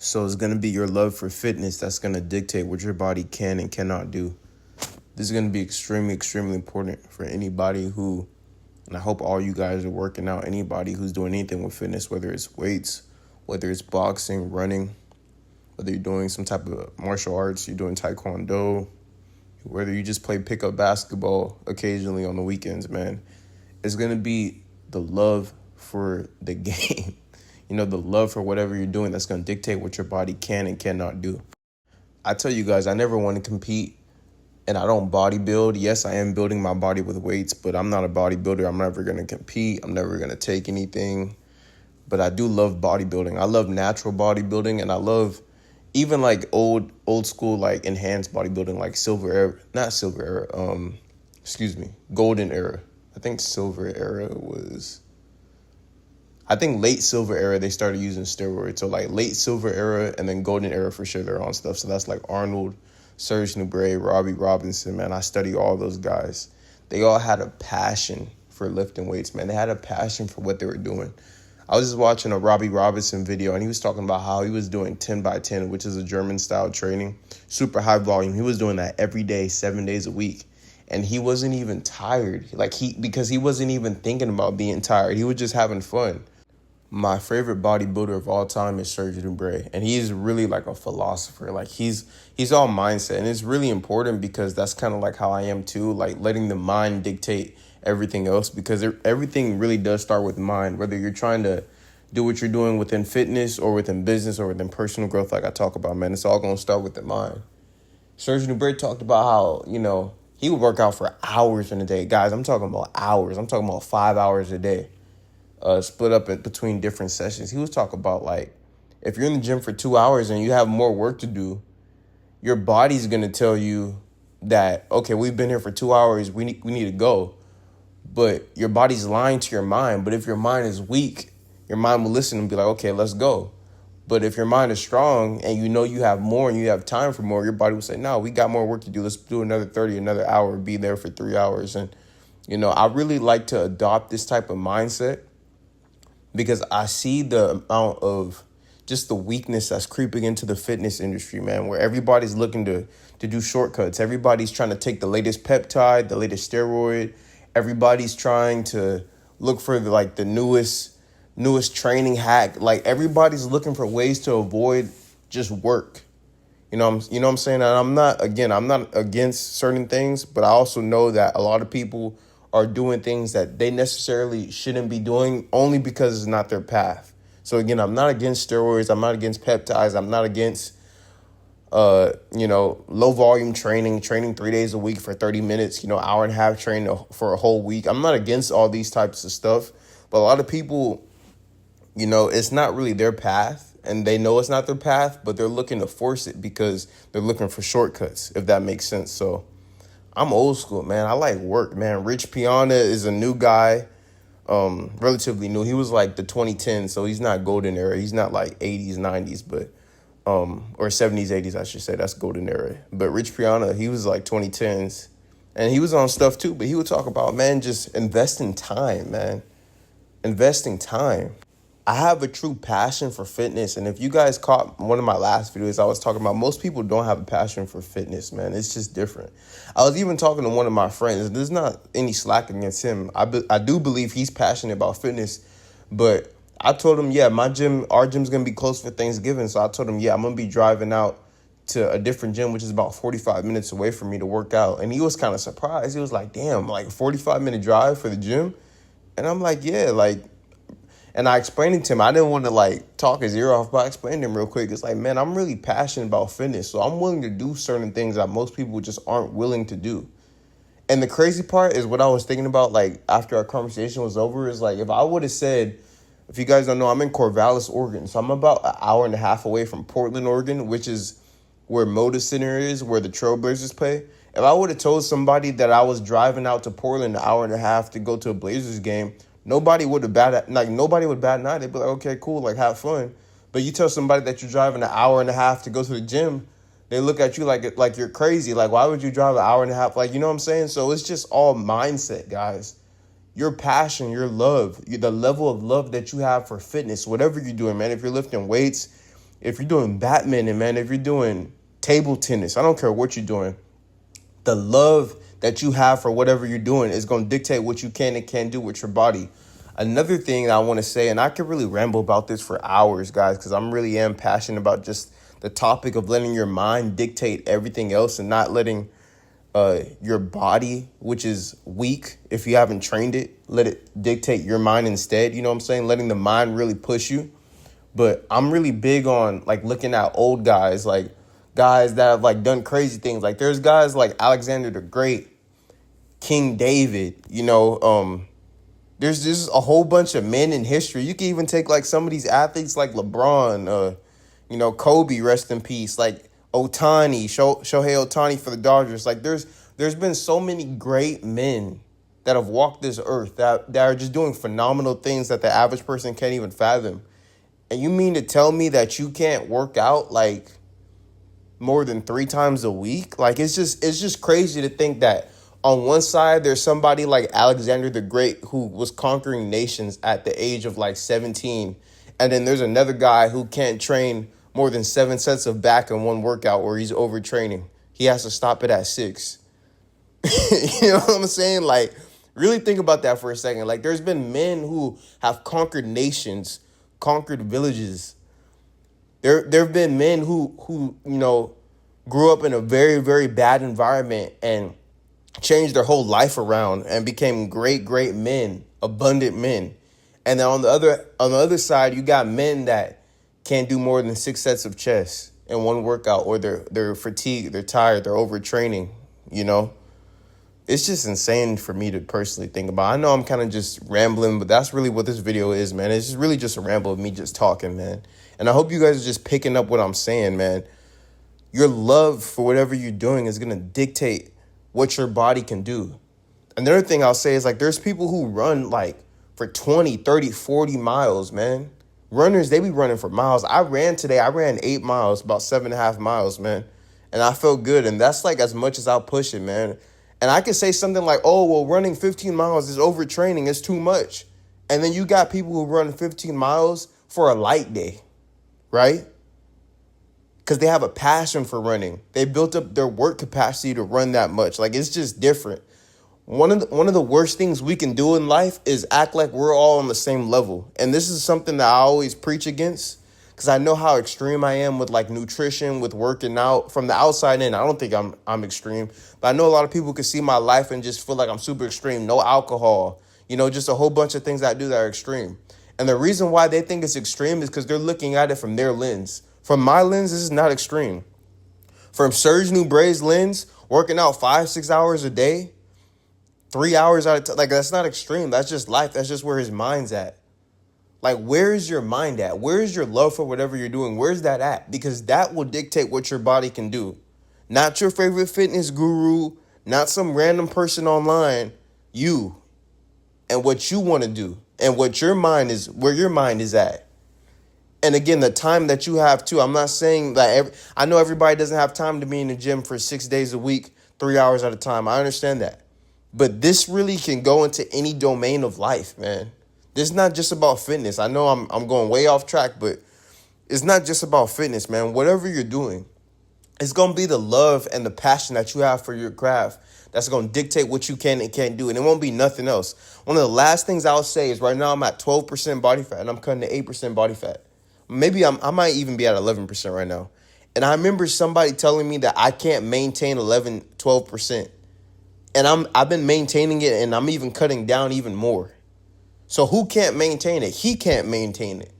So it's going to be your love for fitness that's going to dictate what your body can and cannot do. This is going to be extremely, extremely important for anybody who, and I hope all you guys are working out, anybody who's doing anything with fitness, whether it's weights, whether it's boxing, running, whether you're doing some type of martial arts, you're doing taekwondo, whether you just play pickup basketball occasionally on the weekends, man. It's going to be the love for the game. The love for whatever you're doing that's going to dictate what your body can and cannot do. I tell you guys, I never want to compete and I don't bodybuild. Yes, I am building my body with weights, but I'm not a bodybuilder. I'm never going to compete. I'm never going to take anything. But I do love bodybuilding. I love natural bodybuilding, and I love even like old school, like enhanced bodybuilding, like golden era. I think late silver era, they started using steroids. So like late silver era and then golden era for sure, they're on stuff. So that's like Arnold, Serge Nubret, Robbie Robinson, man. I study all those guys. They all had a passion for lifting weights, man. They had a passion for what they were doing. I was just watching a Robbie Robinson video, and he was talking about how he was doing 10 by 10, which is a German-style training, super high volume. He was doing that every day, 7 days a week. And he wasn't even tired, because he wasn't even thinking about being tired. He was just having fun. My favorite bodybuilder of all time is Serge Nubret, and he's really like a philosopher. Like he's all mindset, and it's really important because that's kind of like how I am too, like letting the mind dictate everything else, because everything really does start with the mind, whether you're trying to do what you're doing within fitness or within business or within personal growth, like I talk about, man. It's all going to start with the mind. Serge Nubret talked about how, he would work out for hours in a day. Guys, I'm talking about hours. I'm talking about 5 hours a day. Split up between different sessions. He was talking about, like, if you're in the gym for 2 hours and you have more work to do, your body's going to tell you that, okay, we've been here for 2 hours, we need to go. But your body's lying to your mind. But if your mind is weak, your mind will listen and be like, okay, let's go. But if your mind is strong and you have more and you have time for more, your body will say, no, we got more work to do. Let's do another 30, another hour, be there for 3 hours. And, I really like to adopt this type of mindset, because I see the amount of just the weakness that's creeping into the fitness industry, man, where everybody's looking to do shortcuts. Everybody's trying to take the latest peptide, the latest steroid. Everybody's trying to look for the newest training hack. Like everybody's looking for ways to avoid just work. You know what I'm saying? And I'm not against certain things, but I also know that a lot of people are doing things that they necessarily shouldn't be doing only because it's not their path. So again, I'm not against steroids. I'm not against peptides. I'm not against, low volume training 3 days a week for 30 minutes, hour and a half training for a whole week. I'm not against all these types of stuff, but a lot of people, it's not really their path, and they know it's not their path, but they're looking to force it because they're looking for shortcuts, if that makes sense. So I'm old school, man. I like work, man. Rich Piana is a new guy, relatively new. He was like the 2010s, so he's not golden era. He's not like 80s, 90s, but or 70s, 80s, I should say. That's golden era. But Rich Piana, he was like 2010s, and he was on stuff too. But he would talk about, man, just investing time, man. Investing time. I have a true passion for fitness, and if you guys caught one of my last videos, I was talking about most people don't have a passion for fitness, man. It's just different. I was even talking to one of my friends. There's not any slack against him. I do believe he's passionate about fitness, but I told him, our gym's going to be closed for Thanksgiving, so I told him, I'm going to be driving out to a different gym, which is about 45 minutes away from me to work out, and he was kind of surprised. He was like, damn, like a 45-minute drive for the gym? And I'm like, yeah, like, and I explained it to him. I didn't want to talk his ear off, but I explained to him real quick. It's like, man, I'm really passionate about fitness, so I'm willing to do certain things that most people just aren't willing to do. And the crazy part is what I was thinking about, after our conversation was over, is if I would have said, if you guys don't know, I'm in Corvallis, Oregon, so I'm about an hour and a half away from Portland, Oregon, which is where Moda Center is, where the Trailblazers play. If I would have told somebody that I was driving out to Portland an hour and a half to go to a Blazers game, nobody would bat an eye. They'd be like, okay, cool, have fun. But you tell somebody that you're driving an hour and a half to go to the gym, they look at you like you're crazy. Like, why would you drive an hour and a half? You know what I'm saying? So it's just all mindset, guys. Your passion, your love, the level of love that you have for fitness, whatever you're doing, man. If you're lifting weights, if you're doing badminton, man, if you're doing table tennis, I don't care what you're doing, the love that you have for whatever you're doing is going to dictate what you can and can't do with your body. Another thing that I want to say, and I could really ramble about this for hours, guys, because I'm really am passionate about just the topic of letting your mind dictate everything else and not letting your body, which is weak if you haven't trained it, let it dictate your mind instead. You know what I'm saying? Letting the mind really push you. But I'm really big on like looking at old guys, like guys that have like done crazy things. Like there's guys like Alexander the Great, King David, there's just a whole bunch of men in history. You can even take like some of these athletes like LeBron, Kobe, rest in peace, like Otani, Shohei Otani for the Dodgers. Like there's been so many great men that have walked this earth that are just doing phenomenal things that the average person can't even fathom. And you mean to tell me that you can't work out like more than 3 times a week? Like it's just crazy to think that on one side there's somebody like Alexander the Great who was conquering nations at the age of like 17, and then there's another guy who can't train more than 7 sets of back in one workout or he's overtraining. He has to stop it at 6. You know what I'm saying? Like really think about that for a second. Like there's been men who have conquered nations, conquered villages. There have been men who grew up in a very, very bad environment and changed their whole life around and became great, great men, abundant men. And then on the other side, you got men that can't do more than 6 sets of chest in one workout, or they're fatigued, they're tired, they're overtraining, It's just insane for me to personally think about. I know I'm kind of just rambling, but that's really what this video is, man. It's just really just a ramble of me just talking, man. And I hope you guys are just picking up what I'm saying, man. Your love for whatever you're doing is going to dictate what your body can do. Another thing I'll say is like there's people who run like for 20, 30, 40 miles, man. Runners, they be running for miles. I ran today. I ran 8 miles, about 7.5 miles, man. And I felt good. And that's like as much as I'll push it, man. And I could say something like, oh, well, running 15 miles is overtraining. It's too much. And then you got people who run 15 miles for a light day, right? Because they have a passion for running. They built up their work capacity to run that much. Like, it's just different. One of the worst things we can do in life is act like we're all on the same level. And this is something that I always preach against, because I know how extreme I am with like nutrition, with working out from the outside in. I don't think I'm extreme, but I know a lot of people can see my life and just feel like I'm super extreme. No alcohol, just a whole bunch of things that I do that are extreme. And the reason why they think it's extreme is because they're looking at it from their lens. From my lens, this is not extreme. From Serge Nubray's lens, working out 5-6 hours a day, 3 hours at a time, like that's not extreme. That's just life. That's just where his mind's at. Like, where is your mind at? Where is your love for whatever you're doing? Where's that at? Because that will dictate what your body can do. Not your favorite fitness guru, not some random person online. You and what you want to do and what your mind is, where your mind is at. And again, the time that you have too. I'm not saying that I know everybody doesn't have time to be in the gym for 6 days a week, 3 hours at a time. I understand that. But this really can go into any domain of life, man. This is not just about fitness. I know I'm going way off track, but it's not just about fitness, man. Whatever you're doing, it's going to be the love and the passion that you have for your craft that's going to dictate what you can and can't do. And it won't be nothing else. One of the last things I'll say is right now I'm at 12% body fat and I'm cutting to 8% body fat. Maybe I might even be at 11% right now. And I remember somebody telling me that I can't maintain 12%. And I've been maintaining it, and I'm even cutting down even more. So who can't maintain it? He can't maintain it.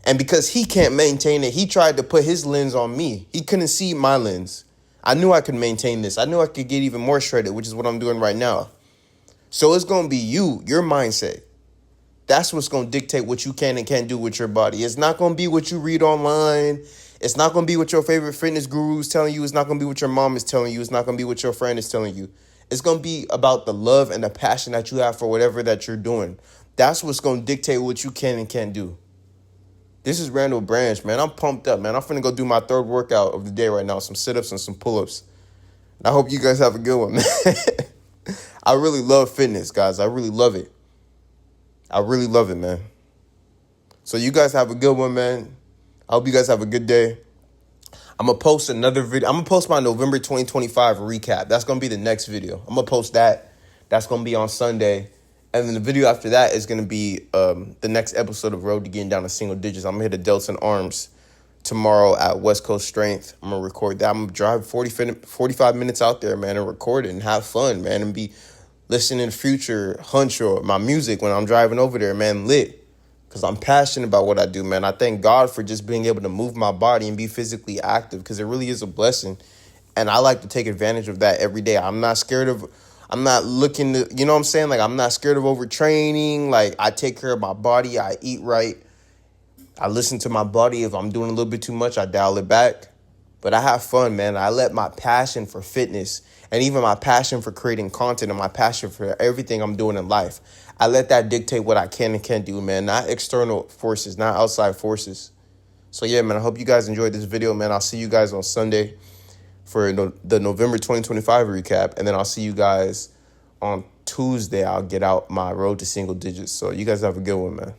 And because he can't maintain it, he tried to put his lens on me. He couldn't see my lens. I knew I could maintain this. I knew I could get even more shredded, which is what I'm doing right now. So it's going to be your mindset. That's what's going to dictate what you can and can't do with your body. It's not going to be what you read online. It's not going to be what your favorite fitness guru is telling you. It's not going to be what your mom is telling you. It's not going to be what your friend is telling you. It's going to be about the love and the passion that you have for whatever that you're doing. That's what's going to dictate what you can and can't do. This is Randall Branch, man. I'm pumped up, man. I'm finna go do my 3rd workout of the day right now. Some sit-ups and some pull-ups. And I hope you guys have a good one, man. I really love fitness, guys. I really love it. I really love it, man. So you guys have a good one, man. I hope you guys have a good day. I'm going to post another video. I'm going to post my November 2025 recap. That's going to be the next video. I'm going to post that. That's going to be on Sunday. And then the video after that is going to be the next episode of Road to Getting Down to Single Digits. I'm going to hit a Delts and Arms tomorrow at West Coast Strength. I'm going to record that. I'm going to drive 45 minutes out there, man, and record it and have fun, man, and be listening to Future, Hunch, or my music when I'm driving over there, man, lit. Because I'm passionate about what I do, man. I thank God for just being able to move my body and be physically active because it really is a blessing. And I like to take advantage of that every day. I'm not looking to, you know what I'm saying? Like, I'm not scared of overtraining. Like, I take care of my body. I eat right. I listen to my body. If I'm doing a little bit too much, I dial it back. But I have fun, man. I let my passion for fitness and even my passion for creating content and my passion for everything I'm doing in life, I let that dictate what I can and can't do, man. Not external forces, not outside forces. So, yeah, man, I hope you guys enjoyed this video, man. I'll see you guys on Sunday for the November 2025 recap. And then I'll see you guys on Tuesday. I'll get out my Road to Single Digits. So you guys have a good one, man.